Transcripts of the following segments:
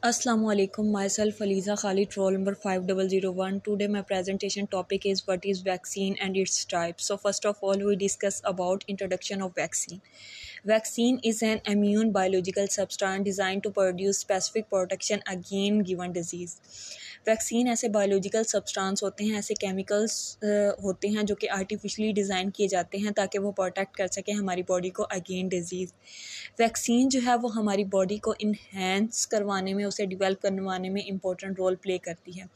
Assalamu alaikum. Myself Aliza Khalid, roll number 5001. Today my presentation topic is what is vaccine and its types. So first of all we discuss about introduction of vaccine. Vaccine is an immune biological substance designed to produce specific protection against given disease. Vaccine ऐसे biological substance होते हैं, ऐसे chemicals होते हैं जो कि artificially design किए जाते हैं ताकि वो प्रोटेक्ट कर सकें हमारी बॉडी को अगेंस्ट डिजीज़। वैक्सीन जो है वो हमारी बॉडी को इन्हेंस करवाने में, उसे डेवलप करवाने में इम्पोर्टेंट रोल प्ले करती है।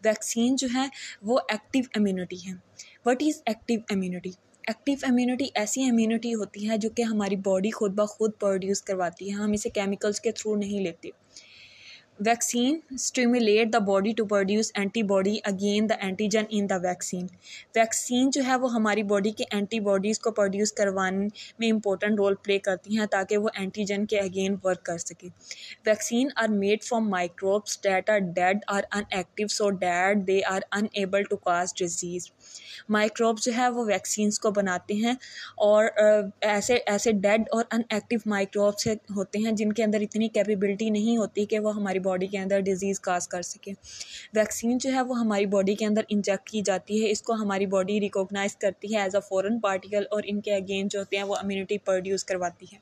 वैक्सीन जो है वो एक्टिव इम्यूनिटी है। What is active immunity? Active immunity ऐसी इम्यूनिटी होती है जो कि हमारी बॉडी खुद ब खुद प्रोड्यूस करवाती है, हम इसे केमिकल्स के थ्रू नहीं लेते। Vaccine stimulate the body to produce antibody again the antigen in the vaccine. Vaccine जो है वो हमारी बॉडी के एंटीबॉडीज़ को प्रोड्यूस करवाने में इंपॉर्टेंट रोल प्ले करती हैं ताकि वो एंटीजन के अगेन वर्क कर सके। Vaccine are made from microbes that are dead or unactive so that they are unable to cause disease. Microbes जो है वो वैक्सीन्स को बनाते हैं और ऐसे डेड और अनएक्टिव माइक्रोब्स होते हैं जिनके अंदर इतनी कैपेबिलिटी नहीं होती कि वो हमारी बॉडी के अंदर डिजीज़ काज कर सके। वैक्सीन जो है वो हमारी बॉडी के अंदर इंजेक्ट की जाती है, इसको हमारी बॉडी रिकॉग्नाइज करती है एज अ फॉरेन पार्टिकल और इनके अगेंस्ट जो होते हैं वो इम्यूनिटी प्रोड्यूस करवाती है।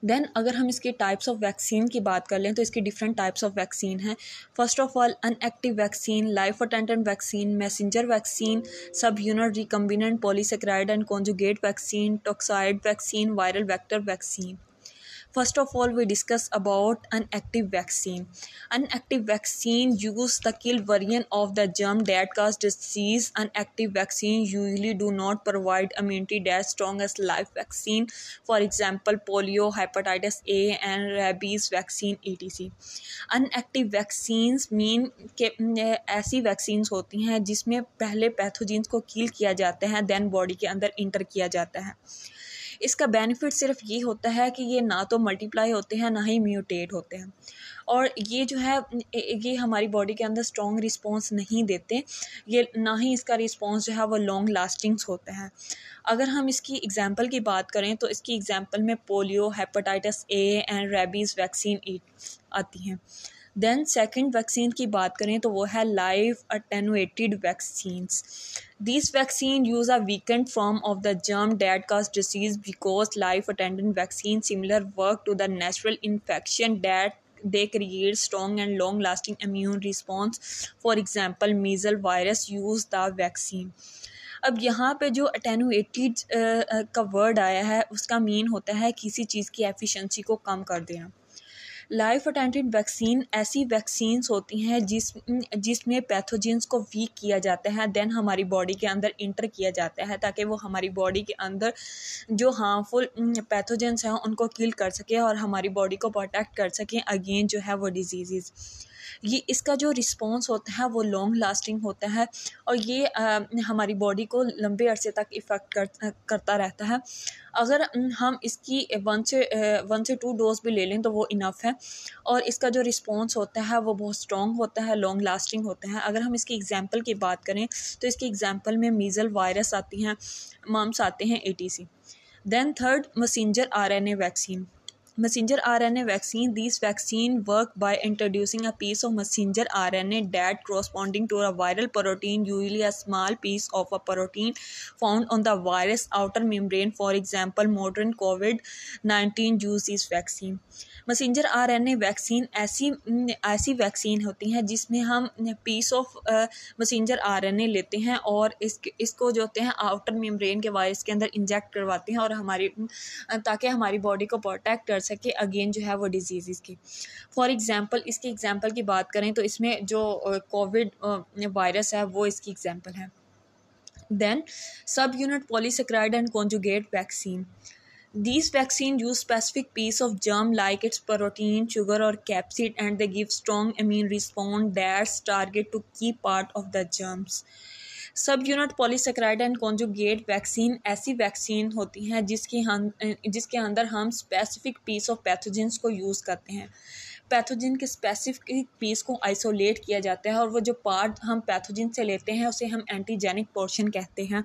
देन अगर हम इसके टाइप्स ऑफ वैक्सीन की बात कर लें तो इसकी डिफरेंट टाइप्स ऑफ वैक्सीन हैं। First of all unactive vaccine, life attendant vaccine, messenger vaccine, सब unit recombinant polysaccharide and conjugate vaccine, toxoid vaccine, viral vector vaccine. First of all, we discuss about unactive vaccine. Unactive vaccine use the kill variant of the germ that cause disease. Unactive vaccine usually do not provide immunity that strong as live vaccine. For example, polio, hepatitis A, and rabies vaccine etc. Unactive vaccines mean कि ऐसी vaccines होती हैं जिसमें पहले pathogens को किल किया जाता है, देन बॉडी के अंदर इंटर किया जाता है। इसका बेनिफिट सिर्फ ये होता है कि ये ना तो मल्टीप्लाई होते हैं ना ही म्यूटेट होते हैं, और ये जो है ये हमारी बॉडी के अंदर स्ट्रॉन्ग रिस्पॉन्स नहीं देते, ये ना ही इसका रिस्पॉन्स जो है वो लॉन्ग लास्टिंग्स होता है। अगर हम इसकी एग्जांपल की बात करें तो इसकी एग्जांपल में polio, hepatitis A and rabies vaccine आती हैं। देन सेकंड वैक्सीन की बात करें तो वो है live attenuated vaccines. These vaccine use a weakened form of the germ that cause disease because life attendant vaccine similar work to the natural infection that they create strong and long lasting immune response. For example, measles virus use the vaccine. अब यहाँ पे जो attenuated का word आया है उसका mean होता है किसी चीज़ की एफिशिएंसी को कम कर देना। लाइफ अटेंडेंट वैक्सीन ऐसी वैक्सीन्स होती हैं जिसमें पैथोजेंस को वीक किया जाता है, देन हमारी बॉडी के अंदर इंटर किया जाता है ताकि वो हमारी बॉडी के अंदर जो हार्मफुल पैथोजेंस हैं उनको किल कर सके और हमारी बॉडी को प्रोटेक्ट कर सकें अगेंस्ट जो है वो डिजीज़। ये इसका जो रिस्पॉन्स होता है वो लॉन्ग लास्टिंग होता है और ये हमारी बॉडी को लंबे अरसे तक इफ़ेक्ट करता रहता है। अगर हम इसकी 1 से 2 डोज भी ले लें तो वो इनफ है, और इसका जो रिस्पॉन्स होता है वो बहुत स्ट्रॉन्ग होता है, लॉन्ग लास्टिंग होता है। अगर हम इसकी एग्जांपल की बात करें तो इसकी एग्जांपल में मीज़ल वायरस आती हैं, मम्स आते हैं etc. Then third messenger RNA vaccine. Messenger RNA vaccine. These vaccine work by introducing a piece of messenger RNA that corresponding to a viral protein, usually a small piece of a protein found on the virus outer membrane. For example, modern COVID-19 use this vaccine. Messenger RNA vaccine ऐसी vaccine होती हैं जिसमें हम piece of messenger RNA लेते हैं और इसको जो होते हैं आउटर मेम्ब्रेन के वायरस के अंदर इंजेक्ट करवाते हैं और ताकि हमारी बॉडी को प्रोटेक्ट कर सके अगेन जो है वो डिजीज़ की। फॉर एग्जांपल इसकी एग्जांपल की बात करें तो इसमें जो कोविड वायरस है वो इसकी एग्जांपल है। Then subunit polysaccharide and conjugate vaccine. These vaccines use specific piece of germ like its protein, sugar or capsid, and they give strong immune response that's target to key part of the germs. सब unit polysaccharide and conjugate vaccine ऐसी vaccine होती हैं जिसके अंदर हम specific piece of pathogens को use करते हैं। पैथोजन के स्पेसिफिक पीस को आइसोलेट किया जाता है और वो जो पार्ट हम पैथोजन से लेते हैं उसे हम एंटीजेनिक पोर्शन कहते हैं,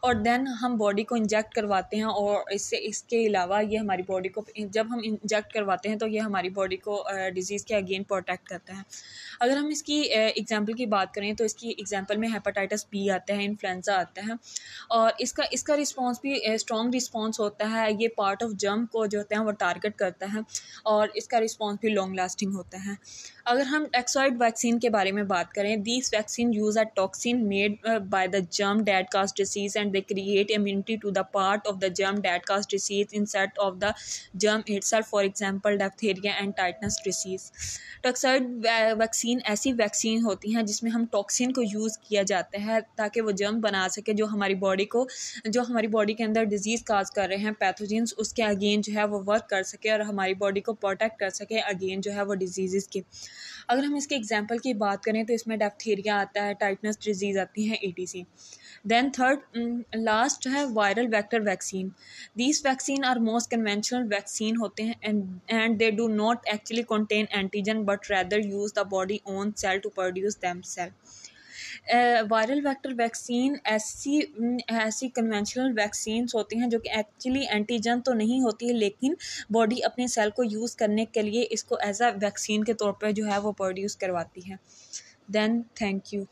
और देन हम बॉडी को इंजेक्ट करवाते हैं। और इसके अलावा ये हमारी बॉडी को, जब हम इंजेक्ट करवाते हैं तो ये हमारी बॉडी को डिजीज़ के अगेन प्रोटेक्ट करता है। अगर हम इसकी एग्जांपल की बात करें तो इसकी एग्जांपल में हेपेटाइटिस बी आता है, इन्फ्लुएंजा आता है, और इसका रिस्पांस भी स्ट्रॉन्ग रिस्पांस होता है। ये पार्ट ऑफ जर्म को जो होता है वो टारगेट करता है और इसका रिस्पांस भी लॉन्ग लास्टिंग होता है। अगर हम टैक्सॉइड वैक्सीन के बारे में बात करें, these vaccine use a toxin made by the germ that cause disease and they create immunity to the part of the germ that cause disease instead of the germ itself, for example diphtheria and tetanus disease. Toxoid vaccine ऐसी vaccine होती हैं जिसमें हम toxin को use किया जाता है ताकि वो जर्म बना सके जो हमारी बॉडी के अंदर डिजीज़ काज कर रहे हैं, पैथोजेंस, उसके अगेन जो है वो वर्क कर सके और हमारी बॉडी को प्रोटेक्ट कर सके अगेन जो है वो डिजीज़ के। अगर हम इसके एग्जांपल की बात करें तो इसमें डिप्थीरिया आता है, टाइटनस डिजीज़ आती है, ETC। देन थर्ड लास्ट है viral vector vaccine. These vaccine are most conventional vaccine होते हैं and they do not actually contain antigen but rather use the body own cell to produce them cell. Viral vector vaccine ऐसी conventional vaccines होती हैं जो कि actually antigen तो नहीं होती है, लेकिन बॉडी अपने सेल को यूज़ करने के लिए इसको एज अ वैक्सीन के तौर पर जो है वो प्रोड्यूस करवाती है। Then thank you.